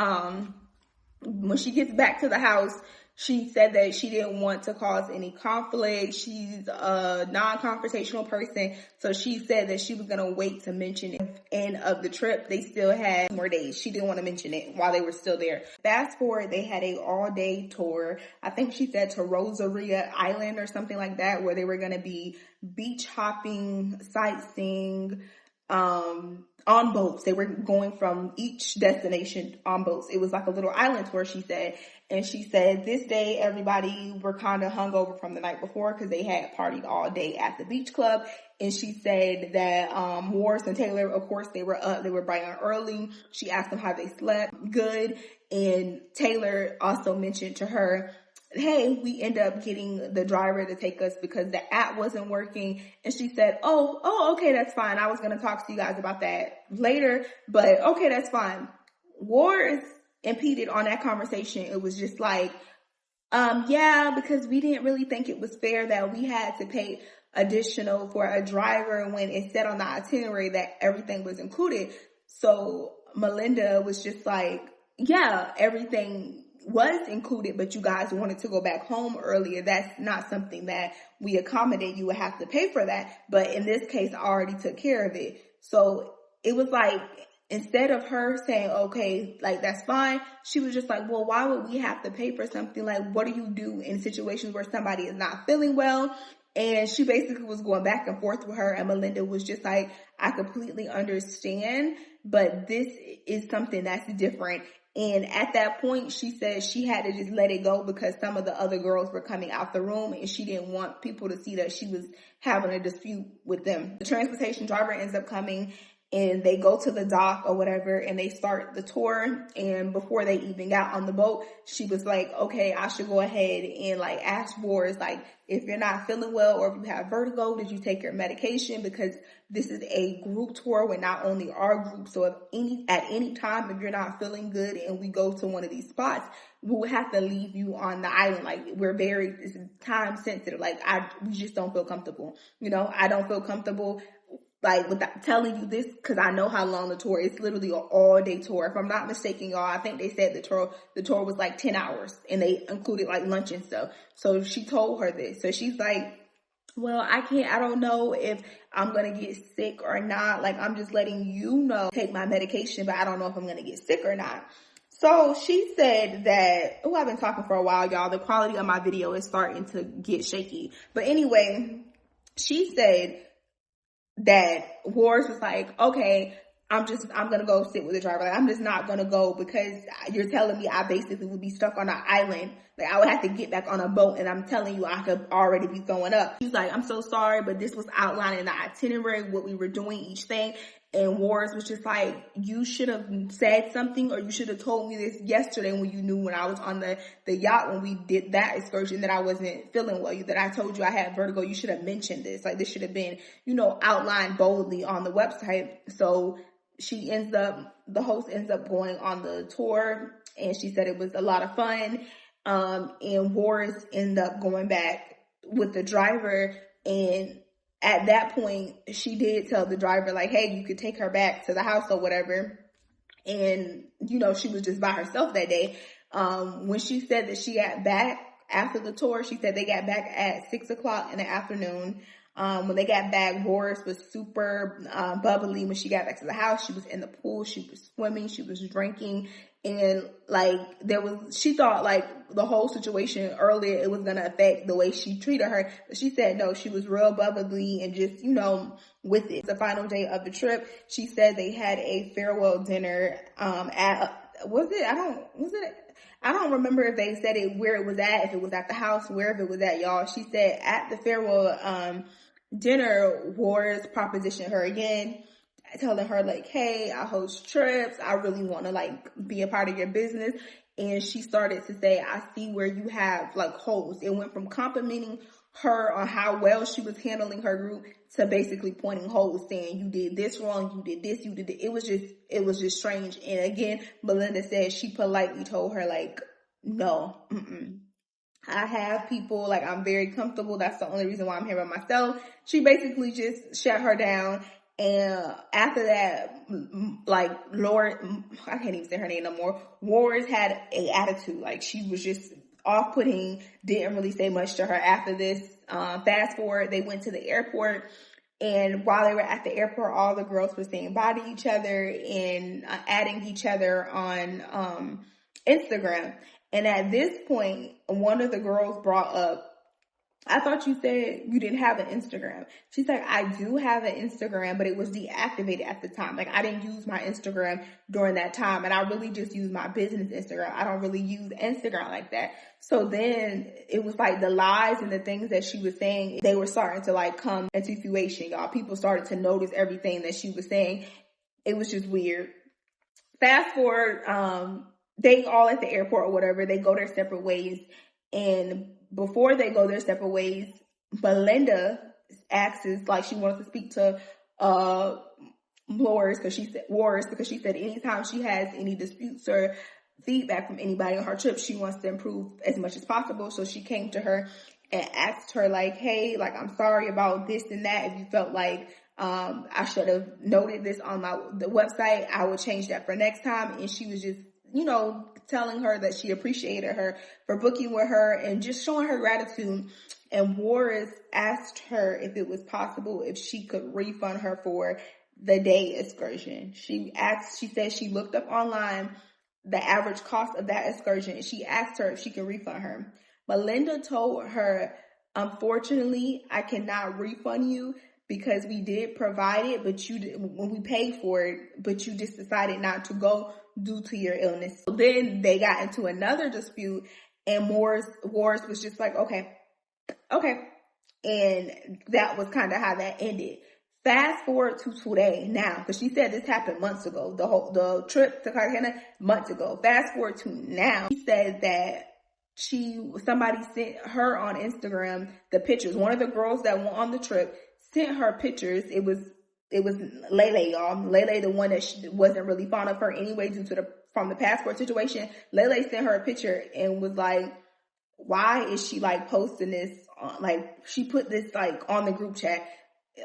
when she gets back to the house, she said that she didn't want to cause any conflict. She's a non-confrontational person. So she said that she was going to wait to mention it at the end of the trip. They still had more days. She didn't want to mention it while they were still there. Fast forward, they had a all-day tour. I think she said to Rosaria Island or something like that, where they were going to be beach hopping, sightseeing, on boats. They were going from each destination on boats. It was like a little island tour, she said. And she said this day, everybody were kind of hungover from the night before because they had partied all day at the beach club. And she said that Walrus and Taylor, of course, they were up. They were bright and early. She asked them how they slept. Good. And Taylor also mentioned to her, hey, we end up getting the driver to take us because the app wasn't working. And she said, oh, okay, that's fine. I was going to talk to you guys about that later, but okay, that's fine. Walrus impeded on that conversation. It was just like, yeah, because we didn't really think it was fair that we had to pay additional for a driver when it said on the itinerary that everything was included. So Melinda was just like, yeah, everything was included, but you guys wanted to go back home earlier. That's not something that we accommodate. You would have to pay for that. But in this case, I already took care of it. So it was like, instead of her saying, okay, like that's fine, she was just like, well, why would we have to pay for something? Like, what do you do in situations where somebody is not feeling well? And she basically was going back and forth with her, and Melinda was just like, I completely understand, but this is something that's different. And at that point, she said she had to just let it go because some of the other girls were coming out the room and she didn't want people to see that she was having a dispute with them. The transportation driver ends up coming and they go to the dock or whatever and they start the tour. And before they even got on the boat, she was like, okay, I should go ahead and like ask Walrus, like, if you're not feeling well or if you have vertigo, did you take your medication? Because this is a group tour with not only our group. So at any time, if you're not feeling good and we go to one of these spots, we will have to leave you on the island. Like, it's time sensitive. Like, we just don't feel comfortable. You know, I don't feel comfortable like without telling you this because I know how long the tour is. It's literally an all-day tour. If I'm not mistaken, y'all, I think they said the tour was like 10 hours and they included like lunch and stuff. So she told her this. So she's like, well, I don't know if I'm going to get sick or not. Like, I'm just letting you know, take my medication, but I don't know if I'm going to get sick or not. So she said that, I've been talking for a while, y'all. The quality of my video is starting to get shaky. But anyway, she said that Walrus was like, okay, I'm going to go sit with the driver. Like, I'm just not going to go because you're telling me I basically would be stuck on an island. Like, I would have to get back on a boat and I'm telling you I could already be going up. She's like, I'm so sorry, but this was outlined in the itinerary, what we were doing, each thing. And Walrus was just like, you should have said something or you should have told me this yesterday when you knew when I was on the yacht when we did that excursion that I wasn't feeling well. That I told you I had vertigo. You should have mentioned this. Like, this should have been, outlined boldly on the website. So the host ends up going on the tour and she said it was a lot of fun. And Walrus ended up going back with the driver, and at that point, she did tell the driver, like, hey, you could take her back to the house or whatever. And, she was just by herself that day. When she said that she got back after the tour, she said they got back at 6:00 in the afternoon. When they got back, Walrus was super bubbly. When she got back to the house, she was in the pool, she was swimming, she was drinking. And like she thought like the whole situation earlier, it was going to affect the way she treated her. But she said no, she was real bubbly and just, with it. The final day of the trip, she said they had a farewell dinner, at I don't remember if they said it where it was at, if it was at the house, wherever it was at, y'all. She said at the farewell dinner, Walrus propositioned her again, telling her like, hey, I host trips. I really want to like be a part of your business. And she started to say, I see where you have like holes. It went from complimenting her on how well she was handling her group to basically pointing holes, saying you did this wrong, you did this, you did it. It was just strange. And again, Melinda said she politely told her like, no, I have people, like I'm very comfortable. That's the only reason why I'm here by myself. She basically just shut her down. And after that, like Laura, I can't even say her name no more. Walrus had a attitude, like she was just off-putting, didn't really say much to her after this. Fast forward, they went to the airport, and while they were at the airport, all the girls were saying bye to each other and adding each other on Instagram. And at this point, one of the girls brought up, I thought you said you didn't have an Instagram. She's like, I do have an Instagram, but it was deactivated at the time. Like I didn't use my Instagram during that time, and I really just use my business Instagram. I don't really use Instagram like that. So then it was like the lies and the things that she was saying, they were starting to like come into fruition, y'all. People started to notice everything that she was saying. It was just weird. Fast forward, they all at the airport or whatever, they go their separate ways. And before they go their separate ways, Belinda asks, like she wants to speak to Walrus because she said anytime she has any disputes or feedback from anybody on her trip, she wants to improve as much as possible. So she came to her and asked her like, hey, like I'm sorry about this and that. If you felt like I should have noted this on the website, I would change that for next time. And she was just, telling her that she appreciated her for booking with her and just showing her gratitude. And Walrus asked her if it was possible if she could refund her for the day excursion. She said she looked up online the average cost of that excursion, and she asked her if she could refund her. Melinda told her, unfortunately, I cannot refund you because we did provide it, but when we paid for it, but you just decided not to go due to your illness. So then they got into another dispute, and Walrus was just like, okay. And that was kind of how that ended. Fast forward to today now, because she said this happened months ago, the trip to Cartagena months ago. Fast forward to now, she said that somebody sent her on Instagram the pictures. One of the girls that went on the trip sent her pictures. It was Lele, y'all. Lele, the one that she wasn't really fond of her anyway from the passport situation. Lele sent her a picture and was like, why is she like posting this? Like she put this like on the group chat.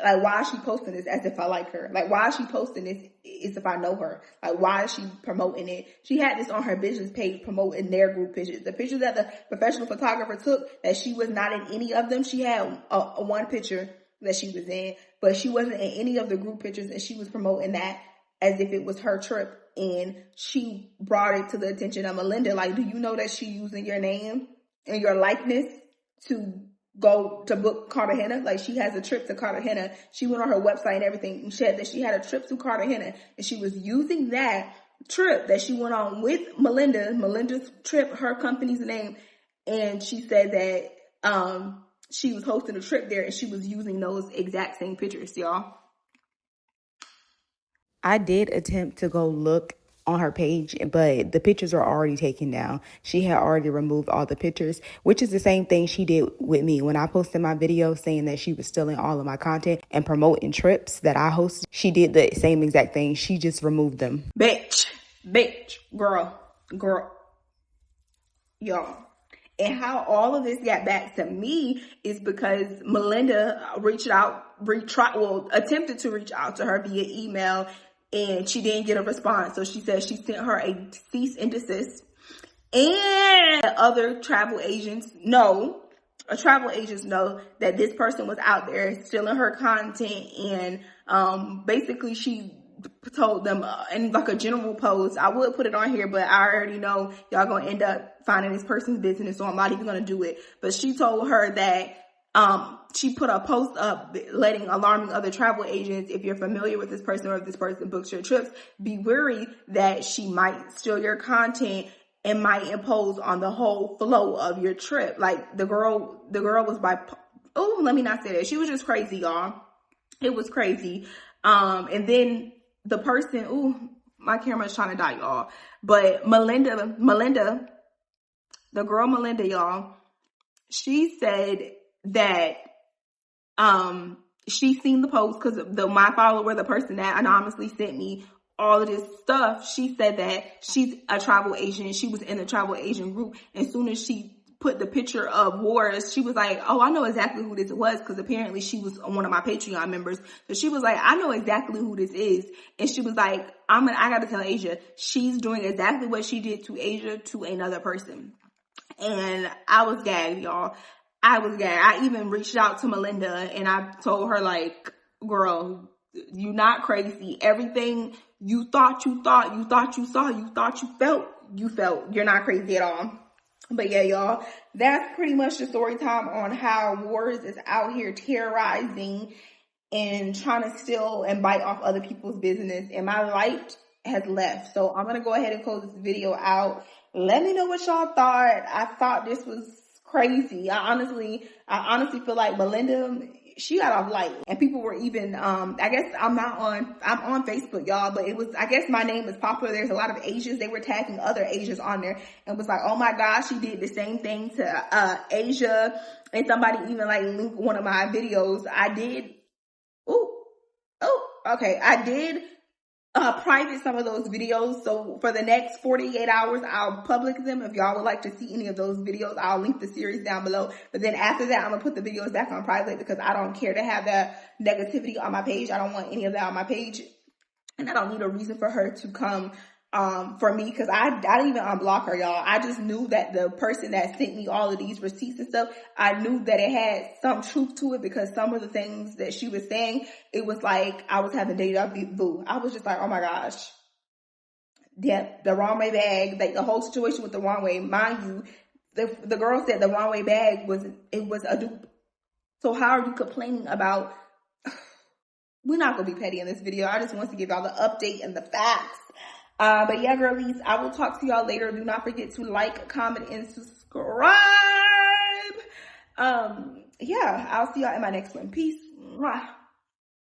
Like, why is she posting this as if I like her? Like, why is she posting this as if I know her? Like, why is she promoting it? She had this on her business page promoting their group pictures. The pictures that the professional photographer took, that she was not in any of them. She had one picture that she was in, but she wasn't in any of the group pictures, and she was promoting that as if it was her trip. And she brought it to the attention of Melinda. Like, do you know that she using your name and your likeness to go to book Cartagena? Like, she has a trip to Cartagena. She went on her website and everything and said that she had a trip to Cartagena, and she was using that trip that she went on with Melinda's trip, her company's name. And she said that she was hosting a trip there, and she was using those exact same pictures, y'all. I did attempt to go look on her page, but the pictures are already taken down. She had already removed all the pictures, which is the same thing she did with me. When I posted my video saying that she was stealing all of my content and promoting trips that I hosted, she did the same exact thing. She just removed them. Bitch, girl, y'all. And how all of this got back to me is because Melinda attempted to reach out to her via email, and she didn't get a response. So she said she sent her a cease and desist. And other travel agents know that this person was out there stealing her content. And basically she told them in like a general post, I would put it on here, but I already know y'all gonna end up finding this person's business, so I'm not even gonna do it. But she told her that she put a post up alarming other travel agents. If you're familiar with this person or if this person books your trips, be wary that she might steal your content and might impose on the whole flow of your trip. Like the girl was let me not say that. She was just crazy, y'all. It was crazy. And then the person, my camera's trying to die, y'all. But Melinda, the girl Melinda, y'all, she said that she seen the post because my follower, the person that anonymously sent me all of this stuff, she said that she's a travel agent. She was in the travel agent group. And as soon as she put the picture of Walrus, she was like, oh, I know exactly who this was, because apparently she was one of my Patreon members. So she was like, I know exactly who this is. And she was like, I gotta tell Asia, she's doing exactly what she did to Asia to another person. And I was gagged, y'all. I was gagged. I even reached out to Melinda and I told her, like, girl, you're not crazy. Everything you thought you saw, you thought you felt. You're not crazy at all. But yeah, y'all, that's pretty much the story time on how Walrus is out here terrorizing and trying to steal and bite off other people's business. And my light has left. So I'm going to go ahead and close this video out. Let me know what y'all thought. I thought this was crazy. I honestly feel like Melinda, she got off light. And people were even, I guess I'm on Facebook, y'all, but I guess my name is popular. There's a lot of Asians. They were tagging other Asians on there and was like, oh my gosh, she did the same thing to, Asia. And somebody even like linked one of my videos. I did private some of those videos. So for the next 48 hours, I'll public them. If y'all would like to see any of those videos, I'll link the series down below. But then after that, I'm going to put the videos back on private because I don't care to have that negativity on my page. I don't want any of that on my page. And I don't need a reason for her to come for me, because I didn't even unblock her, y'all. I just knew that the person that sent me all of these receipts and stuff, I knew that it had some truth to it, because some of the things that she was saying, it was like I was having deja vu. I was just like, oh my gosh. Yeah, the wrong way bag, like the whole situation with the wrong way. Mind you, the girl said the wrong way bag was a dupe. So how are you complaining about? We're not gonna be petty in this video. I just want to give y'all the update and the facts. But yeah, girlies, I will talk to y'all later. Do not forget to like, comment, and subscribe. Yeah, I'll see y'all in my next one. Peace. Mwah.